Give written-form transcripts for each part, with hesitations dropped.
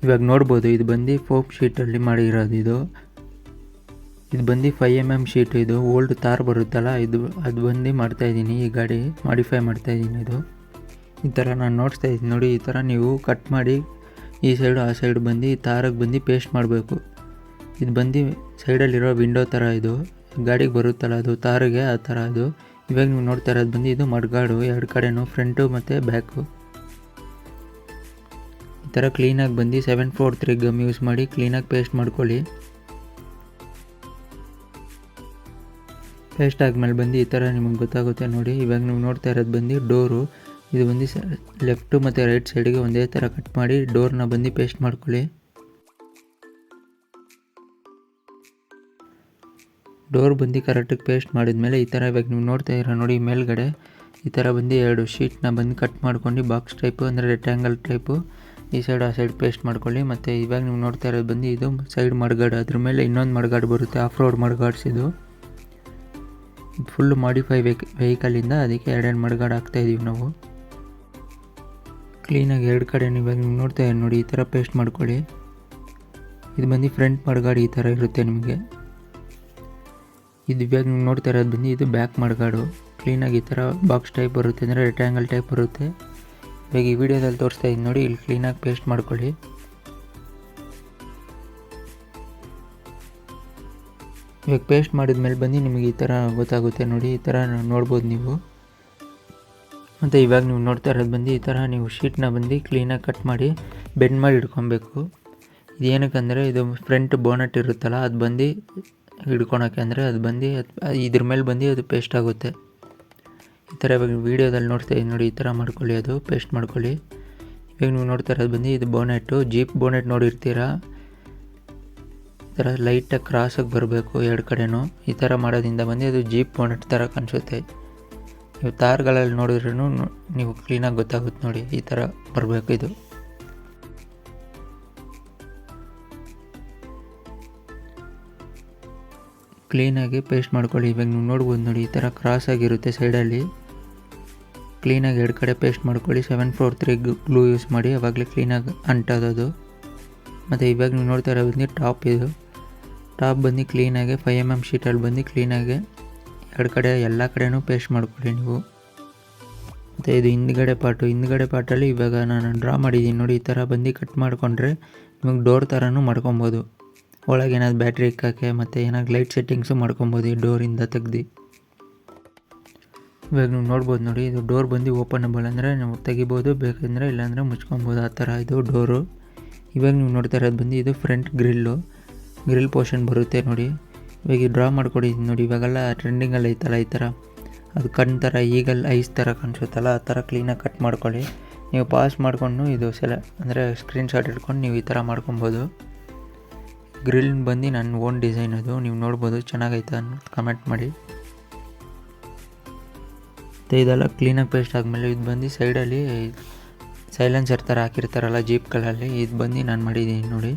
ಇವಾಗ ನೋಡ್ಬೋದು ಇದು ಬಂದು ಫೋಮ್ ಶೀಟಲ್ಲಿ ಮಾಡಿರೋದು. ಇದು ಬಂದು 5mm ಶೀಟ್. ಇದು ಓಲ್ಡ್ ತಾರ್ ಬರುತ್ತಲ್ಲ ಅದು ಬಂದು ಮಾಡ್ತಾಯಿದ್ದೀನಿ. ಈ ಗಾಡಿ ಮಾಡಿಫೈ ಮಾಡ್ತಾಯಿದ್ದೀನಿ. ಈ ಥರ ನಾನು ನೋಡ್ತಾ ಇದ್ದೀನಿ ನೋಡಿ. ಈ ಥರ ನೀವು ಕಟ್ ಮಾಡಿ ಈ ಸೈಡು ಆ ಸೈಡ್ ಬಂದು ಈ ತಾರಕ್ಕೆ ಬಂದು ಪೇಸ್ಟ್ ಮಾಡಬೇಕು. ಇದು ಬಂದು ಸೈಡಲ್ಲಿರೋ ವಿಂಡೋ ಥರ ಇದು ಗಾಡಿಗೆ ಬರುತ್ತಲ್ಲ ಅದು ತಾರಿಗೆ, ಆ ಥರ ಅದು. ಇವಾಗ ನೀವು ನೋಡ್ತಾ ಇರೋದು ಬಂದು ಇದು ಮಡ್ಗಾಡು, ಎರಡು ಕಡೆನೂ ಫ್ರಂಟು ಮತ್ತು ಬ್ಯಾಕು. ಈ ಥರ ಕ್ಲೀನಾಗಿ ಬಂದು 743 ಗಮ್ ಯೂಸ್ ಮಾಡಿ ಕ್ಲೀನಾಗಿ ಪೇಸ್ಟ್ ಮಾಡ್ಕೊಳ್ಳಿ. ಪೇಸ್ಟ್ ಆದಮೇಲೆ ಬಂದು ಈ ಥರ ನಿಮಗೆ ಗೊತ್ತಾಗುತ್ತೆ ನೋಡಿ. ಇವಾಗ ನೀವು ನೋಡ್ತಾ ಇರೋದು ಬಂದು ಡೋರು. ಇದು ಬಂದು ಲೆಫ್ಟು ಮತ್ತು ರೈಟ್ ಸೈಡಿಗೆ ಒಂದೇ ಥರ ಕಟ್ ಮಾಡಿ ಡೋರ್ನ ಬಂದು ಪೇಸ್ಟ್ ಮಾಡ್ಕೊಳ್ಳಿ. ಡೋರ್ ಬಂದು ಕರೆಕ್ಟಾಗಿ ಪೇಸ್ಟ್ ಮಾಡಿದ್ಮೇಲೆ ಈ ಥರ ಇವಾಗ ನೀವು ನೋಡ್ತಾ ಇರೋ ನೋಡಿ ಮೇಲ್ಗಡೆ ಈ ಥರ ಬಂದು 2 ಶೀಟ್ನ ಬಂದು ಕಟ್ ಮಾಡ್ಕೊಂಡು ಬಾಕ್ಸ್ ಟೈಪು ಅಂದರೆ ರೆಕ್ಟ್ಯಾಂಗಲ್ ಟೈಪು ಈ ಸೈಡ್ ಆ ಸೈಡ್ ಪೇಸ್ಟ್ ಮಾಡ್ಕೊಳ್ಳಿ. ಮತ್ತು ಇವಾಗ ನೀವು ನೋಡ್ತಾ ಇರೋದು ಬಂದು ಇದು ಸೈಡ್ ಮಡ್ಗಾಡು, ಅದ್ರ ಮೇಲೆ ಇನ್ನೊಂದು ಮಡ್ಗಾಡು ಬರುತ್ತೆ, ಆಫ್ ರೋಡ್ ಮಡ್ಗಾಡ್ಸ್. ಇದು ಫುಲ್ಲು ಮಾಡಿಫೈ ವೆಹಿಕಲಿಂದ ಅದಕ್ಕೆ 2 ಮಡ್ಗಾಡು ಹಾಕ್ತಾಯಿದ್ದೀವಿ ನಾವು. ಕ್ಲೀನಾಗಿ 2 ಕಡೆ ಇವಾಗ ನೀವು ನೋಡ್ತಾ ಇದ್ದೀವಿ ನೋಡಿ ಈ ಥರ ಪೇಸ್ಟ್ ಮಾಡ್ಕೊಳ್ಳಿ. ಇದು ಬಂದು ಫ್ರಂಟ್ ಮಡ್ಗಾಡು ಈ ಥರ ಇರುತ್ತೆ ನಿಮಗೆ. ಇದು ಇವಾಗ ನೀವು ನೋಡ್ತಾ ಇರೋದು ಬಂದು ಇದು ಬ್ಯಾಕ್ ಮಡ್ಗಾಡು. ಕ್ಲೀನಾಗಿ ಈ ಥರ ಬಾಕ್ಸ್ ಟೈಪ್ ಬರುತ್ತೆ, ಅಂದರೆ ರೆಕ್ಟ್ಯಾಂಗಲ್ ಟೈಪ್ ಬರುತ್ತೆ. ಇವಾಗ ಈ ವಿಡಿಯೋದಲ್ಲಿ ತೋರಿಸ್ತಾ ಇದ್ದೀನಿ ನೋಡಿ. ಇಲ್ಲಿ ಕ್ಲೀನಾಗಿ ಪೇಸ್ಟ್ ಮಾಡ್ಕೊಳ್ಳಿ. ಇವಾಗ ಪೇಸ್ಟ್ ಮಾಡಿದ್ಮೇಲೆ ಬಂದು ನಿಮಗೆ ಈ ಥರ ಗೊತ್ತಾಗುತ್ತೆ ನೋಡಿ. ಈ ಥರ ನೋಡ್ಬೋದು ನೀವು. ಮತ್ತು ಇವಾಗ ನೀವು ನೋಡ್ತಾ ಇರೋದು ಬಂದು ಈ ಥರ ನೀವು ಶೀಟ್ನ ಬಂದು ಕ್ಲೀನಾಗಿ ಕಟ್ ಮಾಡಿ ಬೆಂಡ್ ಮಾಡಿ ಇಟ್ಕೊಬೇಕು. ಇದು ಏನಕ್ಕಂದರೆ ಇದು ಫ್ರಂಟ್ ಬೋನಟ್ ಇರುತ್ತಲ್ಲ ಅದು ಬಂದು ಹಿಡ್ಕೊಳಕ್ಕೆ, ಅಂದರೆ ಅದು ಬಂದು ಇದ್ರ ಮೇಲೆ ಬಂದು ಅದು ಪೇಸ್ಟ್ ಆಗುತ್ತೆ. ಈ ಥರ ಇವಾಗ ವೀಡಿಯೋದಲ್ಲಿ ನೋಡ್ತಾ ಇದ್ದೀನಿ ನೋಡಿ. ಈ ಥರ ಮಾಡ್ಕೊಳ್ಳಿ, ಅದು ಪೇಸ್ಟ್ ಮಾಡ್ಕೊಳ್ಳಿ. ಇವಾಗ ನೀವು ನೋಡ್ತಾ ಇರೋದು ಬಂದು ಇದು ಬೋನೆಟ್ಟು, ಜೀಪ್ ಬೋನೆಟ್ ನೋಡಿರ್ತೀರ. ಈ ಥರ ಲೈಟಾಗಿ ಕ್ರಾಸಾಗಿ ಬರಬೇಕು 2 ಕಡೆನೂ. ಈ ಥರ ಮಾಡೋದ್ರಿಂದ ಬಂದು ಅದು ಜೀಪ್ ಬೋನೆಟ್ ಥರ ಕಾಣಿಸುತ್ತೆ. ನೀವು ತಾರ್ಗಳಲ್ಲಿ ನೋಡಿದ್ರೂ ನೀವು ಕ್ಲೀನಾಗಿ ಗೊತ್ತಾಗುತ್ತೆ ನೋಡಿ. ಈ ಥರ ಬರಬೇಕು ಇದು. ಕ್ಲೀನಾಗಿ ಪೇಸ್ಟ್ ಮಾಡ್ಕೊಳ್ಳಿ. ಇವಾಗ ನೀವು ನೋಡ್ಬೋದು ನೋಡಿ ಈ ಥರ ಕ್ರಾಸಾಗಿರುತ್ತೆ ಸೈಡಲ್ಲಿ. ಕ್ಲೀನಾಗಿ 2 ಕಡೆ ಪೇಸ್ಟ್ ಮಾಡ್ಕೊಳ್ಳಿ. 743 ಗ್ಲೂ ಯೂಸ್ ಮಾಡಿ, ಆವಾಗಲೇ ಕ್ಲೀನಾಗಿ ಅಂಟೋದು. ಮತ್ತು ಇವಾಗ ನೀವು ನೋಡ್ತಾ ಇರೋ ಬಂದು ಟಾಪ್. ಇದು ಟಾಪ್ ಬಂದು ಕ್ಲೀನಾಗಿ 5mm ಶೀಟಲ್ಲಿ ಬಂದು ಕ್ಲೀನಾಗಿ 2 ಕಡೆ ಎಲ್ಲ ಕಡೆನೂ ಪೇಸ್ಟ್ ಮಾಡ್ಕೊಳ್ಳಿ ನೀವು. ಮತ್ತು ಇದು ಹಿಂದ್ಗಡೆ ಪಾರ್ಟಲ್ಲಿ ಇವಾಗ ನಾನು ಡ್ರಾ ಮಾಡಿದ್ದೀನಿ ನೋಡಿ. ಈ ಥರ ಬಂದು ಕಟ್ ಮಾಡಿಕೊಂಡ್ರೆ ನಿಮಗೆ ಡೋರ್ ಥರನೂ ಮಾಡ್ಕೊಬೋದು. ಒಳಗೆ ಏನಾದ್ರು ಬ್ಯಾಟ್ರಿ ಇಕ್ಕೋಕ್ಕೆ ಮತ್ತು ಏನಾದ್ರು ಲೈಟ್ ಸೆಟ್ಟಿಂಗ್ಸು ಮಾಡ್ಕೊಬೋದು ಈ ಡೋರಿಂದ ತೆಗ್ದು. ಇವಾಗ ನೀವು ನೋಡ್ಬೋದು ನೋಡಿ. ಇದು ಡೋರ್ ಬಂದು ಓಪನಬಲ್, ಅಂದರೆ ನಾವು ತೆಗಿಬೋದು, ಬೇಕಂದರೆ ಇಲ್ಲಾಂದರೆ ಮುಚ್ಕೊಬೋದು, ಆ ಥರ ಇದು ಡೋರು. ಇವಾಗ ನೀವು ನೋಡ್ತಾ ಇರೋದು ಬಂದು ಇದು ಫ್ರಂಟ್ ಗ್ರಿಲ್ ಪೋರ್ಷನ್ ಬರುತ್ತೆ ನೋಡಿ. ಇವಾಗ ಡ್ರಾ ಮಾಡ್ಕೊಂಡಿದ್ದೀನಿ ನೋಡಿ. ಇವಾಗೆಲ್ಲ ಟ್ರೆಂಡಿಂಗಲ್ಲಿ ಐತಲ್ಲ ಈ ಥರ, ಅದು ಕಣ್ಣು ಥರ ಈಗಲ್ ಐಸ್ ಥರ ಕಾಣಿಸುತ್ತಲ್ಲ, ಆ ಥರ ಕ್ಲೀನಾಗಿ ಕಟ್ ಮಾಡ್ಕೊಳ್ಳಿ. ನೀವು ಪಾಸ್ ಮಾಡಿಕೊಂಡು ಇದು ಅಂದರೆ ಸ್ಕ್ರೀನ್ಶಾಟ್ ಇಟ್ಕೊಂಡು ನೀವು ಈ ಥರ ಮಾಡ್ಕೊಬೋದು. ಗ್ರಿಲ್ ಬಂದು ನನ್ನ ಓನ್ ಡಿಸೈನ್ ಅದು. ನೀವು ನೋಡ್ಬೋದು, ಚೆನ್ನಾಗೈತೆ ಅನ್ನೋದು ಕಮೆಂಟ್ ಮಾಡಿ. ಮತ್ತು ಇದೆಲ್ಲ ಕ್ಲೀನಾಗಿ ಪೇಸ್ಟ್ ಆದಮೇಲೆ ಇದು ಬಂದು ಸೈಡಲ್ಲಿ ಸೈಲೆನ್ಸರ್ ಥರ ಹಾಕಿರ್ತಾರಲ್ಲ ಜೀಪ್ಗಳಲ್ಲಿ, ಇದು ಬಂದು ನಾನು ಮಾಡಿದ್ದೀನಿ ನೋಡಿ.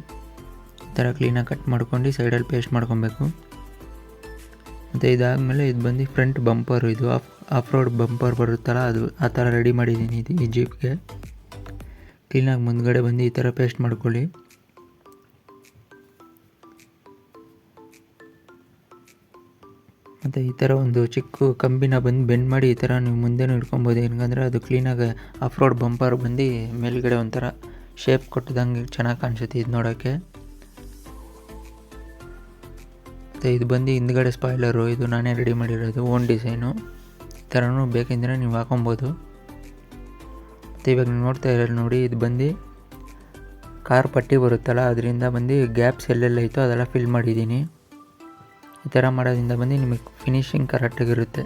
ಈ ಥರ ಕ್ಲೀನಾಗಿ ಕಟ್ ಮಾಡ್ಕೊಂಡು ಸೈಡಲ್ಲಿ ಪೇಸ್ಟ್ ಮಾಡ್ಕೊಬೇಕು. ಮತ್ತು ಇದಾದಮೇಲೆ ಇದು ಬಂದು ಫ್ರಂಟ್ ಬಂಪರು. ಇದು ಆಫ್ ರೋಡ್ ಬಂಪರ್ ಬರುತ್ತಲ್ಲ ಅದು, ಆ ಥರ ರೆಡಿ ಮಾಡಿದ್ದೀನಿ ಈ ಜೀಪ್ಗೆ. ಕ್ಲೀನಾಗಿ ಮುಂದ್ಗಡೆ ಬಂದು ಈ ಥರ ಪೇಸ್ಟ್ ಮಾಡ್ಕೊಳ್ಳಿ. ಮತ್ತು ಈ ಥರ ಒಂದು ಚಿಕ್ಕ ಕಂಬಿನ ಬಂದು ಬೆಂಡ್ ಮಾಡಿ ಈ ಥರ ನೀವು ಮುಂದೆನೂ ಇಟ್ಕೊಬೋದು. ಏನಂದರೆ ಅದು ಕ್ಲೀನಾಗಿ ಆಫ್ ರೋಡ್ ಬಂಪರ್ ಬಂದು ಮೇಲ್ಗಡೆ ಒಂಥರ ಶೇಪ್ ಕೊಟ್ಟಿದಂಗೆ ಚೆನ್ನಾಗಿ ಕಾಣಿಸುತ್ತೆ ಇದು ನೋಡೋಕ್ಕೆ. ಮತ್ತು ಇದು ಬಂದು ಹಿಂದ್ಗಡೆ ಸ್ಪಾಯ್ಲರು. ಇದು ನಾನೇ ರೆಡಿ ಮಾಡಿರೋದು, ಓನ್ ಡಿಸೈನು. ಈ ಥರನೂ ಬೇಕೆಂದರೆ ನೀವು ಹಾಕೊಬೋದು. ಮತ್ತು ಇವಾಗ ನೀವು ನೋಡ್ತಾ ಇರೋದು ನೋಡಿ, ಇದು ಬಂದು ಕಾರ್ ಪಟ್ಟಿ ಬರುತ್ತಲ್ಲ ಅದರಿಂದ ಬಂದು ಗ್ಯಾಪ್ಸ್ ಎಲ್ಲೆಲ್ಲ ಐತೋ ಅದೆಲ್ಲ ಫಿಲ್ ಮಾಡಿದ್ದೀನಿ. ಈ ಥರ ಮಾಡೋದ್ರಿಂದ ಬಂದು ನಿಮಗೆ ಫಿನಿಶಿಂಗ್ ಕರೆಕ್ಟಾಗಿರುತ್ತೆ.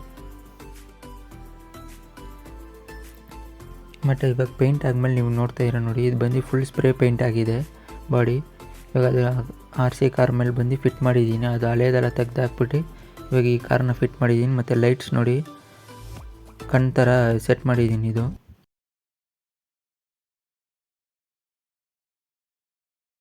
ಮತ್ತು ಇವಾಗ ಪೇಂಟ್ ಆದಮೇಲೆ ನೀವು ನೋಡ್ತಾ ಇರೋ ನೋಡಿ, ಇದು ಬಂದು ಫುಲ್ ಸ್ಪ್ರೇ ಪೇಂಟ್ ಆಗಿದೆ ಬಾಡಿ. ಇವಾಗ ಅದು RC ಕಾರ್ ಮೇಲೆ ಬಂದು ಫಿಟ್ ಮಾಡಿದ್ದೀನಿ. ಅದು ಹಳೇದೆಲ್ಲ ತೆಗ್ದು ಹಾಕ್ಬಿಟ್ಟು ಇವಾಗ ಈ ಕಾರ್ನ ಫಿಟ್ ಮಾಡಿದ್ದೀನಿ. ಮತ್ತು ಲೈಟ್ಸ್ ನೋಡಿ ಕಣ್ಣು ಥರ ಸೆಟ್ ಮಾಡಿದ್ದೀನಿ ಇದು.